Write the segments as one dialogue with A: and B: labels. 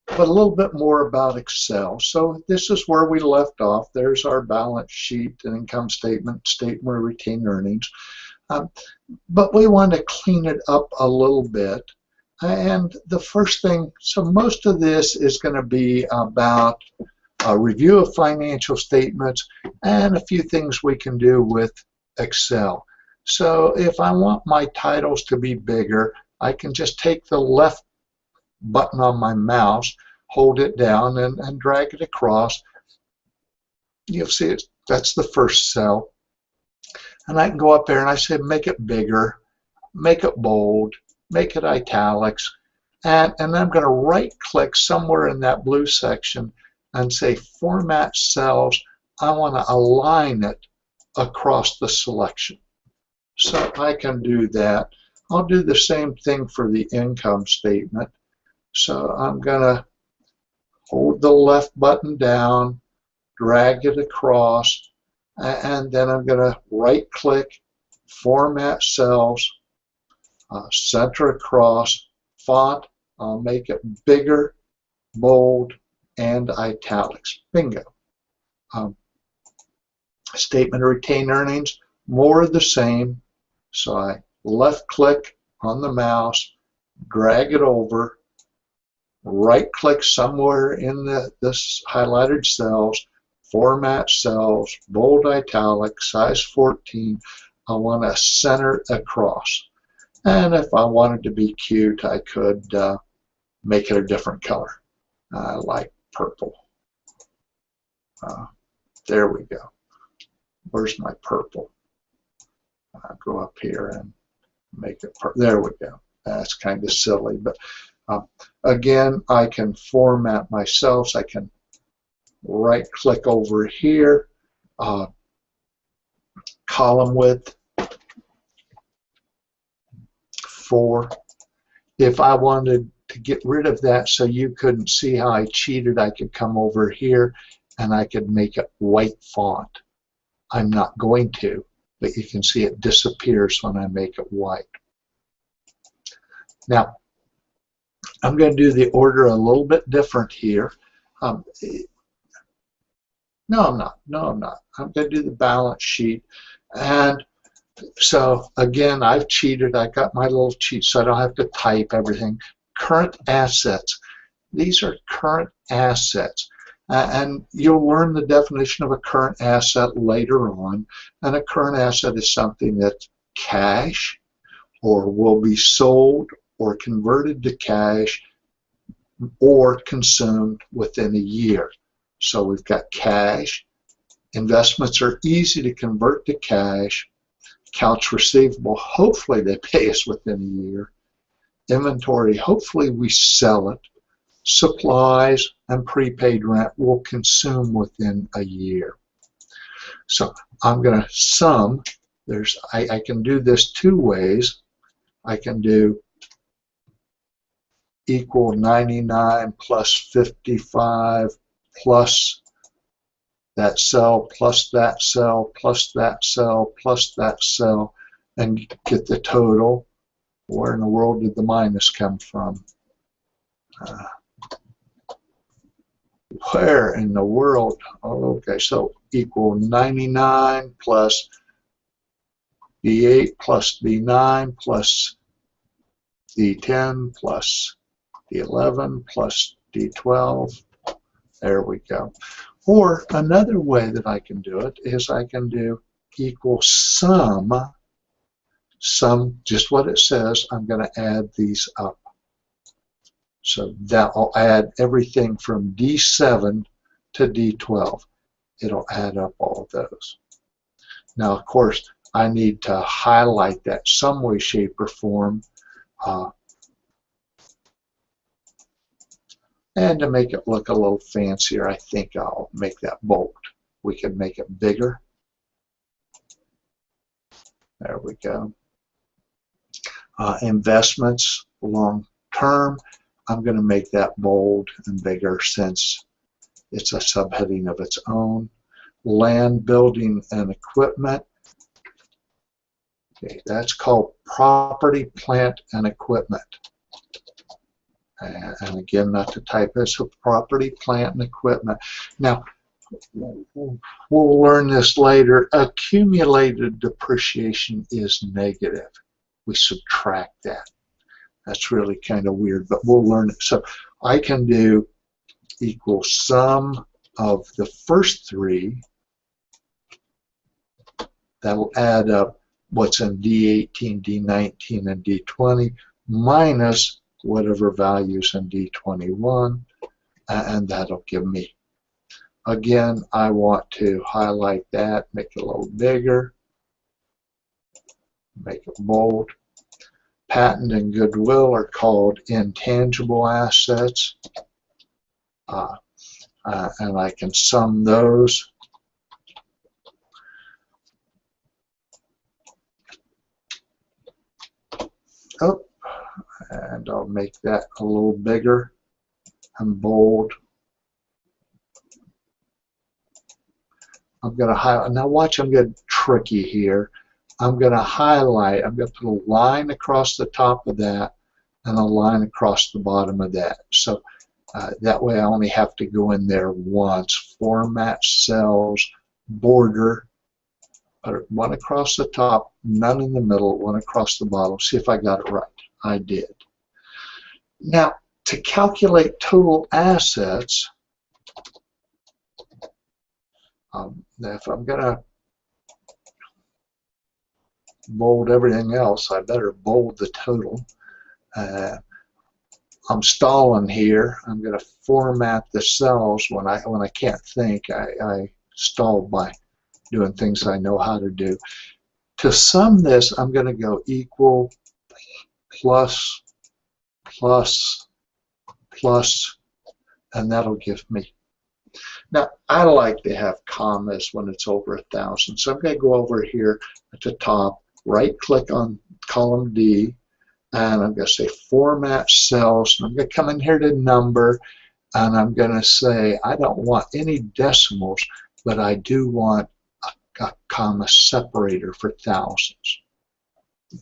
A: but a little bit more about Excel. So this is where we left off. There's our balance sheet and income statement, statement of retained earnings. But we want to clean it up a little bit. And the first thing, so most of this is going to be about a review of financial statements and a few things we can do with Excel. So if I want my titles to be bigger, I can just take the left button on my mouse, hold it down, and drag it across. You'll see it. That's the first cell. And I can go up there and I say make it bigger, make it bold, make it italics, and I'm going to right click somewhere in that blue section and say format cells. I want to align it across the selection. So I can do that. I'll do the same thing for the income statement. So I'm going to hold the left button down, drag it across, and then I'm going to right click, format cells, center across, font. I'll make it bigger, bold, and italics. Bingo. Statement of retained earnings, more of the same. So I left click on the mouse, drag it over, right click somewhere in this highlighted cells, format cells, bold italic, size 14. I want to center across. And if I wanted to be cute, I could make it a different color, like purple. There we go. Where's my purple? I'll go up here and make it purple. There we go. That's kind of silly, but again, I can format my cells. I can right click over here, column width 4. If I wanted to get rid of that so you couldn't see how I cheated, I could come over here and I could make it white font. I'm not going to, but you can see it disappears when I make it white. Now, I'm going to do the order a little bit different here. No, I'm not. No, I'm not. I'm going to do the balance sheet. And so, again, I've cheated. I got my little cheat so I don't have to type everything. Current assets. These are current assets. And you'll learn the definition of a current asset later on. And a current asset is something that's cash or will be sold or converted to cash or consumed within a year. So we've got cash. Investments are easy to convert to cash. Accounts receivable, hopefully they pay us within a year. Inventory, hopefully we sell it. Supplies and prepaid rent will consume within a year. So I'm going to sum. I can do this 2 ways. I can do equal 99 plus 55 plus that cell plus that cell plus that cell plus that cell and get the total. Where in the world did the minus come from? Where in the world? Oh, okay, so equal 99 plus D8 plus D9 plus D10 plus D11 plus D12. There we go. Or another way that I can do it is I can do equal sum, just what it says. I'm going to add these up. So that will add everything from D7 to D12. It'll add up all of those. Now, of course, I need to highlight that some way, shape, or form. And to make it look a little fancier, I think I'll make that bold. We can make it bigger. There we go. Investments, long term. I'm going to make that bold and bigger since it's a subheading of its own. Land, building, and equipment. Okay, that's called property, plant, and equipment. And again, not to type this, so property, plant, and equipment. Now, we'll learn this later. Accumulated depreciation is negative. We subtract that. That's really kind of weird, but we'll learn it. So I can do equal sum of the first three. That'll add up what's in D18, D19, and D20 minus whatever values in D21, and that'll give me. Again, I want to highlight that, make it a little bigger, make it bold. Patent and goodwill are called intangible assets, and I can sum those. Oh, and I'll make that a little bigger and bold. I'm going to highlight. Now watch, I'm getting tricky here. I'm going to highlight. I'm going to put a line across the top of that and a line across the bottom of that. So that way I only have to go in there once. Format cells, border, one across the top, none in the middle, one across the bottom. See if I got it right. I did. Now, to calculate total assets, if I'm going to bold everything else, I better bold the total. I'm stalling here. I'm going to format the cells when I can't think. I stall by doing things I know how to do. To sum this, I'm going to go equal, plus, plus, plus, and that'll give me. Now, I like to have commas when it's over 1,000, so I'm going to go over here at the top, right-click on column D, and I'm going to say Format Cells, and I'm going to come in here to Number, and I'm going to say I don't want any decimals, but I do want a comma separator for thousands.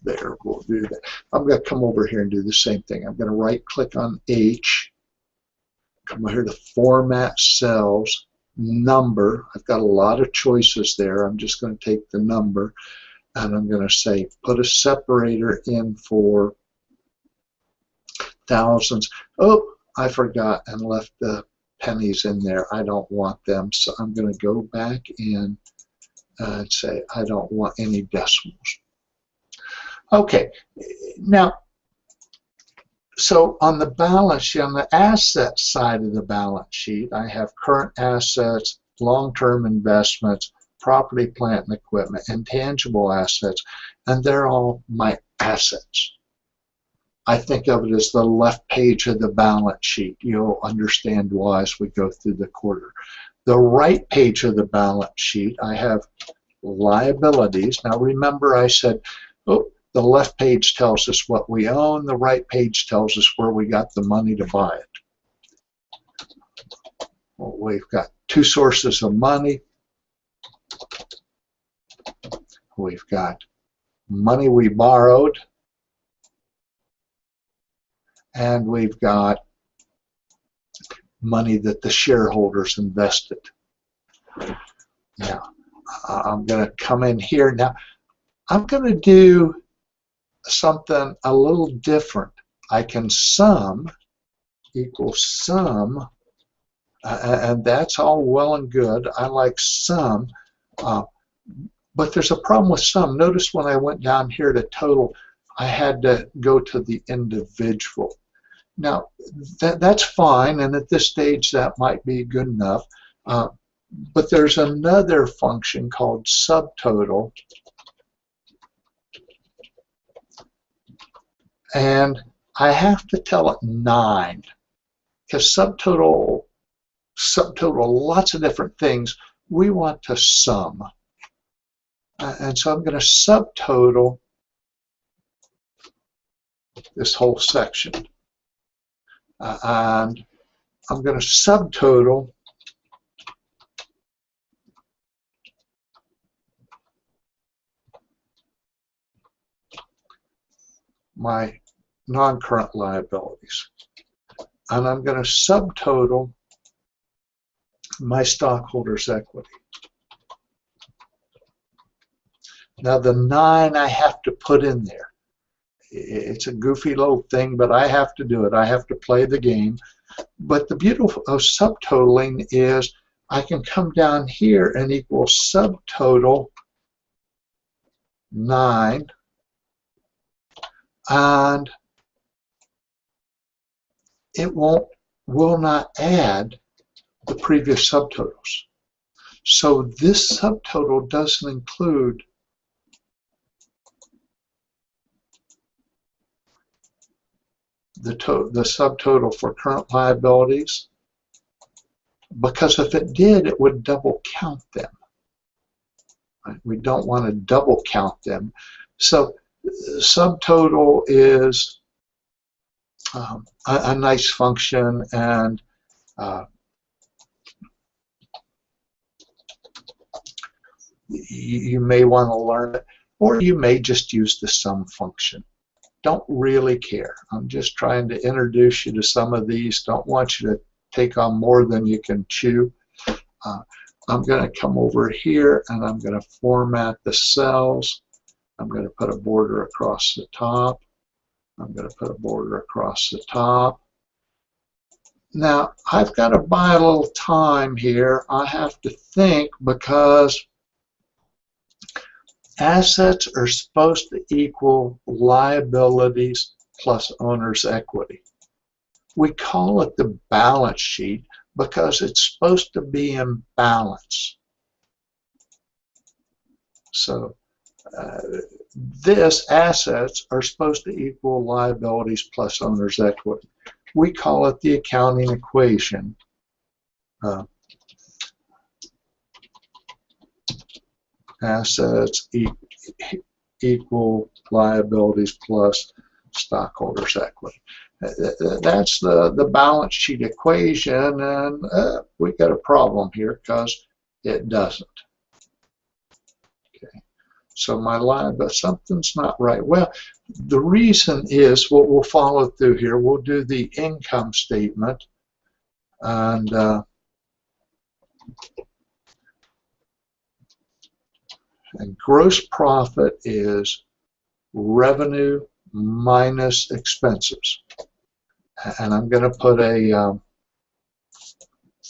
A: There, we'll do that. I'm going to come over here and do the same thing. I'm going to right-click on H, come over here to Format Cells, Number. I've got a lot of choices there. I'm just going to take the number, and I'm going to say put a separator in for thousands. Oh, I forgot and left the pennies in there. I don't want them, so I'm going to go back in and say I don't want any decimals. Okay, now, so on the balance sheet, on the asset side of the balance sheet, I have current assets, long-term investments, property, plant, and equipment, intangible assets, and they're all my assets. I think of it as the left page of the balance sheet. You'll understand why as we go through the quarter. The right page of the balance sheet, I have liabilities. Now remember I said, oh, the left page tells us what we own, the right page tells us where we got the money to buy it. Well, we've got two sources of money. We've got money we borrowed, and we've got money that the shareholders invested. Now, I'm going to come in here. Now, I'm going to do something a little different. I can sum equals sum, and that's all well and good. I like sum, but there's a problem with sum. Notice when I went down here to total, I had to go to the individual. Now, that's fine, and at this stage that might be good enough, but there's another function called subtotal, and I have to tell it 9, because subtotal, lots of different things, we want to sum. And so I'm going to subtotal this whole section. And I'm going to subtotal my non-current liabilities. and I'm going to subtotal my stockholders' equity. Now the 9 I have to put in there. It's a goofy little thing, but I have to do it. I have to play the game. But the beauty of subtotaling is I can come down here and equal subtotal 9, and it will not add the previous subtotals. So this subtotal doesn't include the subtotal for current liabilities, because if it did, it would double count them. We don't want to double count them. So subtotal is a nice function, and you may want to learn it, or you may just use the sum function. Don't really care. I'm just trying to introduce you to some of these. Don't want you to take on more than you can chew. I'm going to come over here and I'm going to format the cells. I'm going to put a border across the top. I'm going to put a border across the top. Now, I've got to buy a little time here. I have to think, because assets are supposed to equal liabilities plus owner's equity. We call it the balance sheet because it's supposed to be in balance. So this assets are supposed to equal liabilities plus owner's equity. We call it the accounting equation. Assets equal liabilities plus stockholders' equity. That's the balance sheet equation, and we got a problem here because it doesn't. Okay, so my liability, something's not right. Well, the reason is, we'll follow through here. We'll do the income statement, and gross profit is revenue minus expenses. And I'm going to put a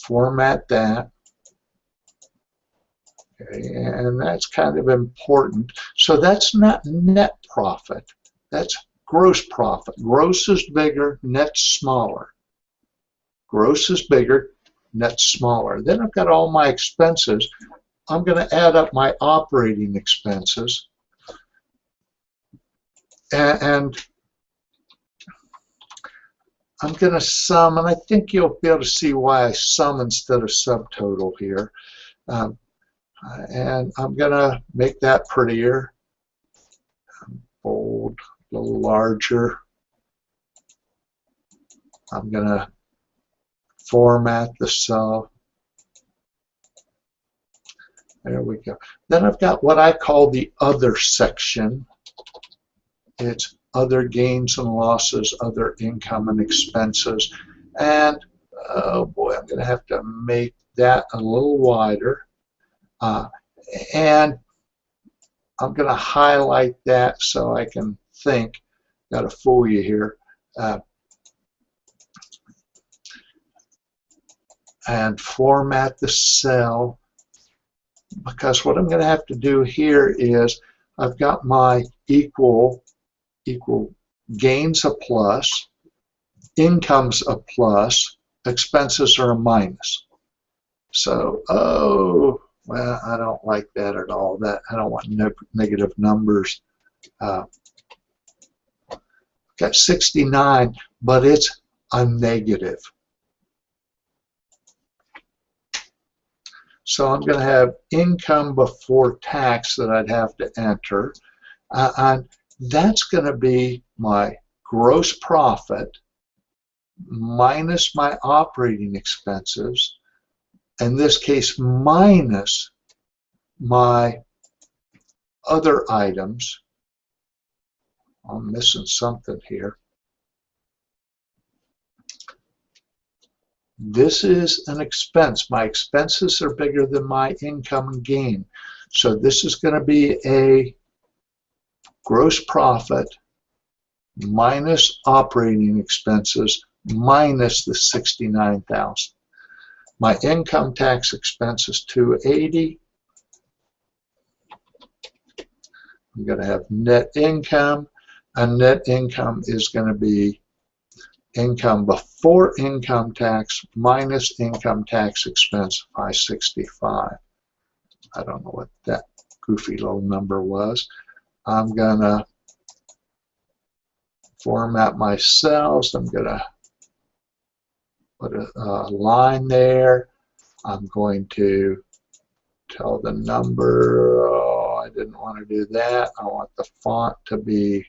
A: format that. Okay, and that's kind of important. So that's not net profit. That's gross profit. Gross is bigger, net's smaller. Gross is bigger, net's smaller. Then I've got all my expenses. I'm going to add up my operating expenses, and I'm going to sum, and I think you'll be able to see why I sum instead of subtotal here. And I'm going to make that prettier, bold, a little larger. I'm going to format the cell. There we go. Then I've got what I call the other section. It's other gains and losses, other income and expenses. And oh boy, I'm going to have to make that a little wider. And I'm going to highlight that so I can think. Got to fool you here. And format the cell, because what I'm going to have to do here is I've got my equal gains a plus, income's a plus, expenses are a minus. So, oh, well, I don't like that at all. That I don't want negative numbers. Got 69, but it's a negative. So I'm going to have income before tax that I'd have to enter. And that's going to be my gross profit minus my operating expenses, in this case minus my other items. I'm missing something here. This is an expense. My expenses are bigger than my income and gain. So this is going to be a gross profit minus operating expenses minus the $69,000. My income tax expense is $280. I'm going to have net income, and net income is going to be income before income tax minus income tax expense, $565. I don't know what that goofy little number was. I'm going to format my cells. I'm going to put a line there. I'm going to tell the number. Oh, I didn't want to do that. I want the font to be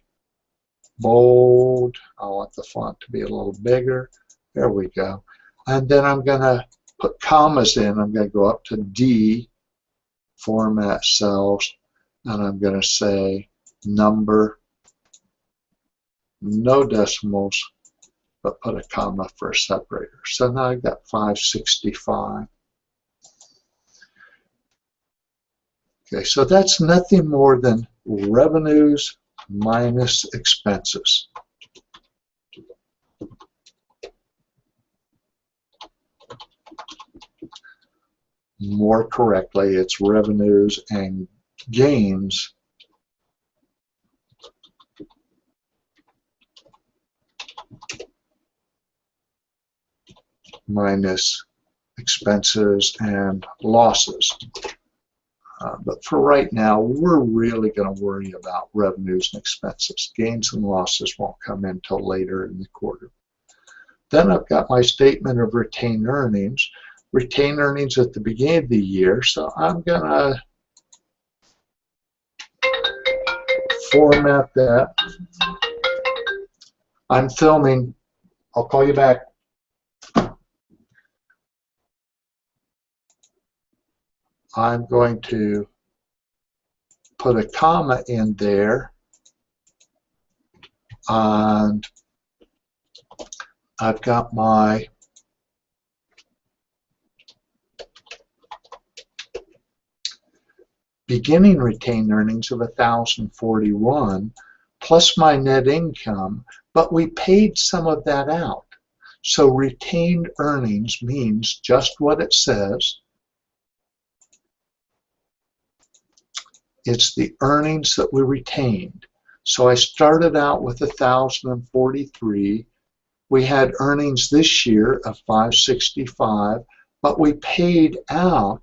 A: bold. I want the font to be a little bigger. There we go. And then I'm going to put commas in. I'm going to go up to D, format cells, and I'm going to say number, no decimals, but put a comma for a separator. So now I've got 565. Okay, so that's nothing more than revenues minus expenses. More correctly, it's revenues and gains minus expenses and losses. But for right now, we're really going to worry about revenues and expenses. Gains and losses won't come in until later in the quarter. Then I've got my statement of retained earnings. Retained earnings at the beginning of the year, so I'm going to format that. I'm filming. I'll call you back. I'm going to put a comma in there, and I've got my beginning retained earnings of $1,041 plus my net income, but we paid some of that out. So retained earnings means just what it says. It's the earnings that we retained. So I started out with $1,043. We had earnings this year of $565, but we paid out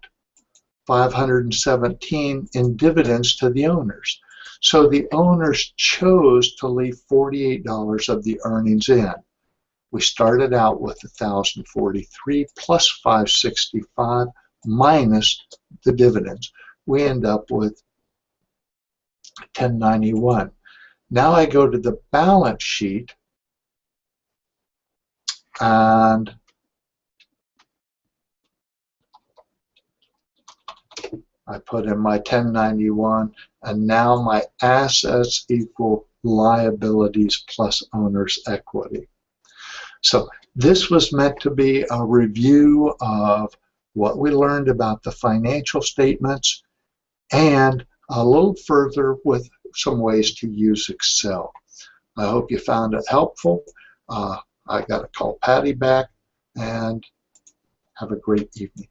A: $517 in dividends to the owners. So the owners chose to leave $48 of the earnings in. We started out with $1,043 plus $565 minus the dividends. We end up with $1091. Now I go to the balance sheet and I put in my 1091, and now my assets equal liabilities plus owner's equity. So this was meant to be a review of what we learned about the financial statements and a little further with some ways to use Excel. I hope you found it helpful. I got to call Patty back, and have a great evening.